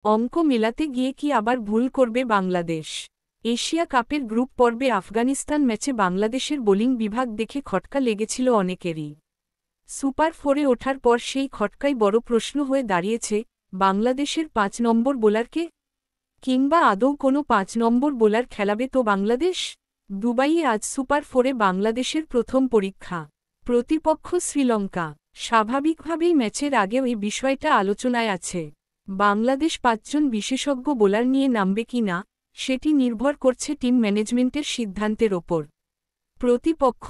অঙ্ক মেলাতে গিয়ে কি আবার ভুল করবে বাংলাদেশ? এশিয়া কাপের গ্রুপ পর্বে আফগানিস্তান ম্যাচে বাংলাদেশের বোলিং বিভাগ দেখে খটকা লেগেছিল অনেকেরই। সুপার ফোরে ওঠার পর সেই খটকাই বড় প্রশ্ন হয়ে দাঁড়িয়েছে, বাংলাদেশের ৫ নম্বর বোলারকে? কিংবা আদৌ কোনো ৫ নম্বর বোলার খেলাবে তো বাংলাদেশ? দুবাইয়ে আজ সুপার ফোরে বাংলাদেশের প্রথম পরীক্ষা। প্রতিপক্ষ শ্রীলঙ্কা। স্বাভাবিকভাবেই ম্যাচের আগেও এই বিষয়টা আলোচনায় আছে। বাংলাদেশ ৫ জন বিশেষজ্ঞ বোলার নিয়ে নামবে কি না, সেটি নির্ভর করছে টিম ম্যানেজমেন্টের সিদ্ধান্তের ওপর। প্রতিপক্ষ,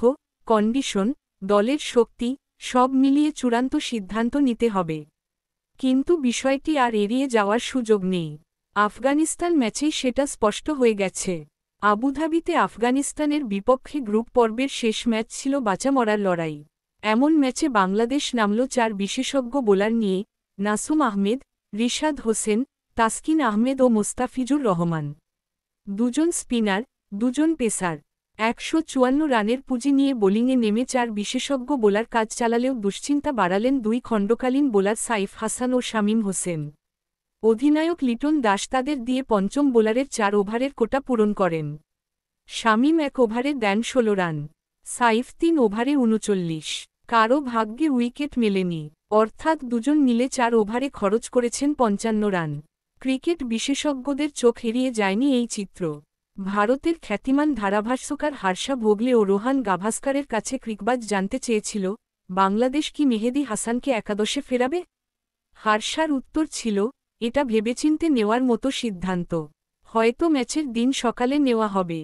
কন্ডিশন, দলের শক্তি, সব মিলিয়ে চূড়ান্ত সিদ্ধান্ত নিতে হবে। কিন্তু বিষয়টি আর এড়িয়ে যাওয়ার সুযোগ নেই। আফগানিস্তান ম্যাচেই সেটা স্পষ্ট হয়ে গেছে। আবুধাবিতে আফগানিস্তানের বিপক্ষে গ্রুপ পর্বের শেষ ম্যাচ ছিল বাঁচা মরার লড়াই। এমন ম্যাচে বাংলাদেশ নামল ৪ বিশেষজ্ঞ বোলার নিয়ে: নাসুম আহমেদ, রিশাদ হোসেন, তাসকিন আহমেদ ও মোস্তাফিজুর রহমান। ২ জন স্পিনার, ২ জন পেসার। ১৫৪ রানের পুঁজি নিয়ে বোলিংয়ে নেমে ৪ বিশেষজ্ঞ বোলার কাজ চালালেও দুশ্চিন্তা বাড়ালেন ২ খণ্ডকালীন বোলার সাইফ হাসান ও শামীম হোসেন। অধিনায়ক লিটন দাস তাদের দিয়ে পঞ্চম বোলারের ৪ ওভারের কোটা পূরণ করেন। শামীম ১ ওভারে দেন ১৬ রান। সাইফ ৩ ওভারে ৩৯। কারও ভাগ্যে উইকেট মেলেনি, অর্থাৎ দুজন মিলে ৪ ওভারে খরচ করেছেন ৫৫ রান। ক্রিকেট বিশেষজ্ঞদের চোখ এড়িয়ে যায়নি এই চিত্র। ভারতের খ্যাতিমান ধারাভাষ্যকার হার্ষা ভোগলে ও রোহান গাভাস্কারের কাছে ক্রিকবাজ জানতে চেয়েছিল, বাংলাদেশ কি মেহেদী হাসানকে একাদশে ফেরাবে? হার্ষার উত্তর ছিল, এটা ভেবেচিন্তে নেওয়ার মতো সিদ্ধান্ত। হয়তো ম্যাচের দিন সকালে নেওয়া হবে।